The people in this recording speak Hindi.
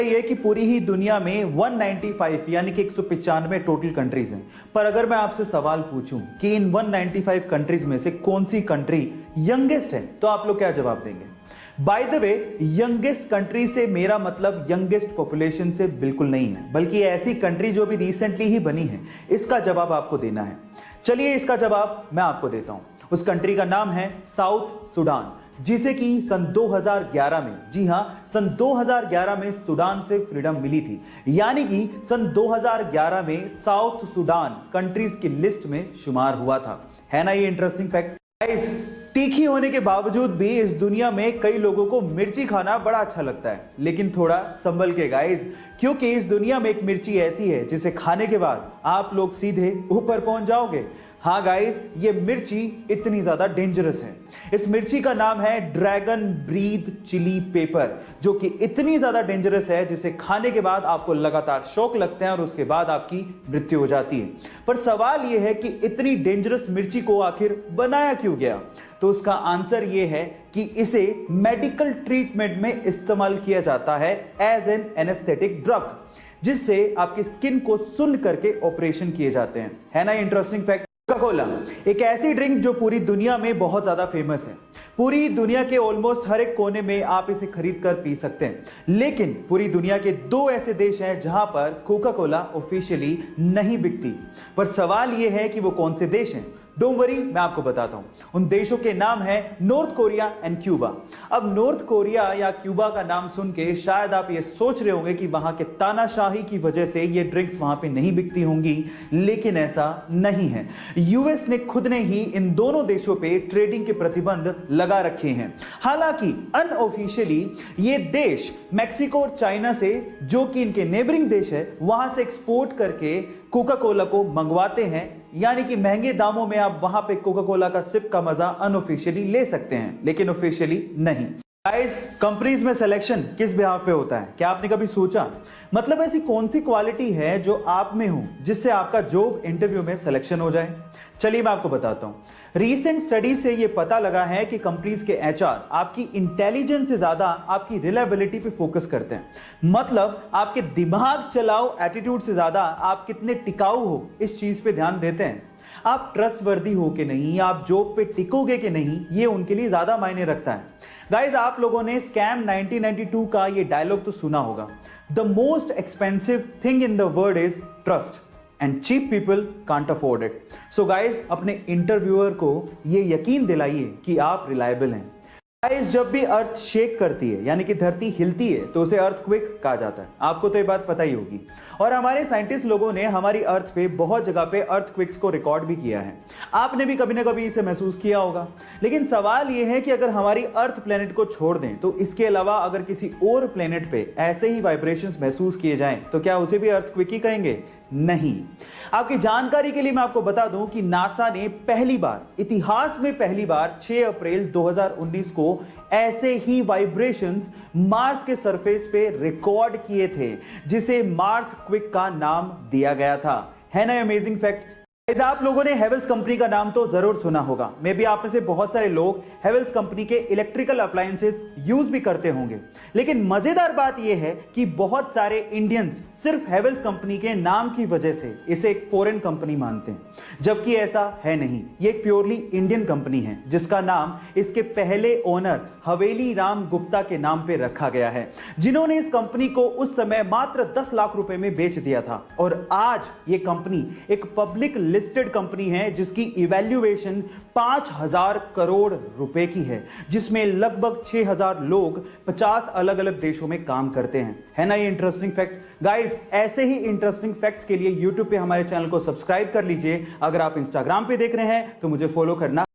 ये कि पूरी ही दुनिया में 195 यानी कि 195 टोटल कंट्रीज हैं। पर अगर मैं आपसे सवाल पूछूं कि इन 195 कंट्रीज में से कौन सी कंट्री यंगेस्ट है, तो आप लोग क्या जवाब देंगे? By the way, youngest country से मेरा मतलब यंगेस्ट पॉपुलेशन से बिल्कुल नहीं है, बल्कि ऐसी कंट्री जो भी रिसेंटली ही बनी है, इसका जवाब आपको देना है। चलिए इसका जवाब मैं आपको देता हूं। उस कंट्री का नाम है साउथ सूडान, जिसे कि सन 2011 में, जी हां, सन 2011 में सूडान से फ्रीडम मिली थी। यानी कि सन 2011 में साउथ सूडान कंट्रीज की लिस्ट में शुमार हुआ था। है ना ये इंटरेस्टिंग फैक्ट? गाइस, तीखी होने के बावजूद भी इस दुनिया में कई लोगों को मिर्ची खाना बड़ा अच्छा लगता है, लेकिन थोड़ा संभल के गाइस, क्योंकि इस दुनिया में एक मिर्ची ऐसी है जिसे खाने के बाद आप लोग सीधे ऊपर पहुंच जाओगे। हाँ गाइस, ये मिर्ची इतनी ज्यादा डेंजरस है। इस मिर्ची का नाम है ड्रैगन ब्रीथ चिली पेपर, जो कि इतनी ज्यादा डेंजरस है जिसे खाने के बाद आपको लगातार शौक लगते हैं और उसके बाद आपकी मृत्यु हो जाती है। पर सवाल यह है कि इतनी डेंजरस मिर्ची को आखिर बनाया क्यों गया? तो उसका आंसर यह है कि इसे मेडिकल ट्रीटमेंट में इस्तेमाल किया जाता है एज एन एनेस्थेटिक ड्रग, जिससे आपकी स्किन को सुन्न करके ऑपरेशन किए जाते हैं। है ना इंटरेस्टिंग फैक्ट? कोका कोला एक ऐसी ड्रिंक जो पूरी दुनिया में बहुत ज्यादा फेमस है। पूरी दुनिया के ऑलमोस्ट हर एक कोने में आप इसे खरीद कर पी सकते हैं, लेकिन पूरी दुनिया के 2 ऐसे देश हैं जहां पर कोका कोला ऑफिशियली नहीं बिकती। पर सवाल यह है कि वो कौन से देश हैं? डोंट वरी, मैं आपको बताता हूं। उन देशों के नाम है नॉर्थ कोरिया एंड क्यूबा। अब नॉर्थ कोरिया या क्यूबा का नाम सुन के शायद आप ये सोच रहे होंगे कि वहां के तानाशाही की वजह से ये ड्रिंक्स वहां पे नहीं बिकती होंगी, लेकिन ऐसा नहीं है। यूएस ने खुद ने ही इन दोनों देशों पे ट्रेडिंग के प्रतिबंध लगा रखे हैं। हालांकि अनऑफिशियली ये देश मैक्सिको और चाइना से, जो कि इनके नेबरिंग देश है, वहां से एक्सपोर्ट करके कोका कोला को मंगवाते हैं। यानी कि महंगे दामों में आप वहां पे कोका कोला का सिप का मजा अनऑफिशियली ले सकते हैं, लेकिन ऑफिशियली नहीं। गाइस, कंपनीज में सिलेक्शन किस बिहाव पे होता है? क्या आपने कभी सोचा? मतलब ऐसी कौन सी क्वालिटी है जो आप में हो जिससे आपका जॉब इंटरव्यू में सिलेक्शन हो जाए? चलिए मैं आपको बताता हूं। रीसेंट स्टडी से यह पता लगा है कि कंपनीज के एचआर आपकी इंटेलिजेंस से ज्यादा आपकी रिलायबिलिटी पे फोकस करते हैं। मतलब आपके दिमाग चलाओ एटीट्यूड से ज्यादा आप कितने टिकाऊ हो इस चीज पे ध्यान देते हैं। आप ट्रस्टवर्दी हो कि नहीं, आप जॉब पे टिकोगे कि नहीं, ये उनके लिए ज्यादा मायने रखता है। गाइस, आप लोगों ने स्कैम 1992 का ये डायलॉग तो सुना होगा, the most expensive thing in the world is trust and cheap people can't afford it. So guys, अपने इंटरव्यूअर को ये यकीन दिलाइए कि आप रिलायबल हैं। गाइस, जब भी अर्थ शेक करती है यानी कि धरती हिलती है तो उसे अर्थक्वेक कहा जाता है। आपको तो ये बात पता ही होगी। और हमारे साइंटिस्ट लोगों ने हमारी अर्थ पे बहुत जगह पे अर्थक्वेक्स को रिकॉर्ड भी किया है। आपने भी कभी ना कभी इसे महसूस किया होगा। लेकिन सवाल यह है कि अगर हमारी अर्थ प्लेनेट को छोड़ दें तो इसके अलावा अगर किसी और प्लेनेट पे ऐसे ही वाइब्रेशंस महसूस किए जाएं तो क्या उसे भी अर्थक्वेक ही कहेंगे? नहीं। आपकी जानकारी के लिए मैं आपको बता दूं कि नासा ने पहली बार, इतिहास में पहली बार 6 अप्रैल 2019 को ऐसे ही वाइब्रेशंस मार्स के सरफेस पे रिकॉर्ड किए थे, जिसे मार्स क्विक का नाम दिया गया था। है ना अमेजिंग फैक्ट? आप लोगों ने हेवेल्स कंपनी का नाम तो जरूर सुना होगा। मे बी आप में से बहुत सारे लोग हेवेल्स कंपनी के इलेक्ट्रिकल अप्लायंसेस यूज भी करते होंगे। लेकिन मजेदार बात यह है कि बहुत सारे इंडियंस सिर्फ हेवेल्स कंपनी के नाम की वजह से इसे एक फॉरेन कंपनी मानते हैं, जबकि ऐसा है नहीं। ये एक प्योरली इंडियन कंपनी है जिसका नाम इसके पहले ओनर हवेली राम गुप्ता के नाम पे रखा गया है, जिन्होंने इस कंपनी को उस समय मात्र 10 लाख रुपए में बेच दिया था। और आज ये कंपनी एक पब्लिक लिस्टेड कंपनी है जिसकी इवैल्यूएशन 5000 करोड़ रुपए की है, जिसमें लगभग 6000 लोग 50 अलग अलग देशों में काम करते हैं। है ना ये इंटरेस्टिंग फैक्ट? गाइस, ऐसे ही इंटरेस्टिंग फैक्ट्स के लिए YouTube पे हमारे चैनल को सब्सक्राइब कर लीजिए। अगर आप इंस्टाग्राम पे देख रहे हैं तो मुझे फॉलो करना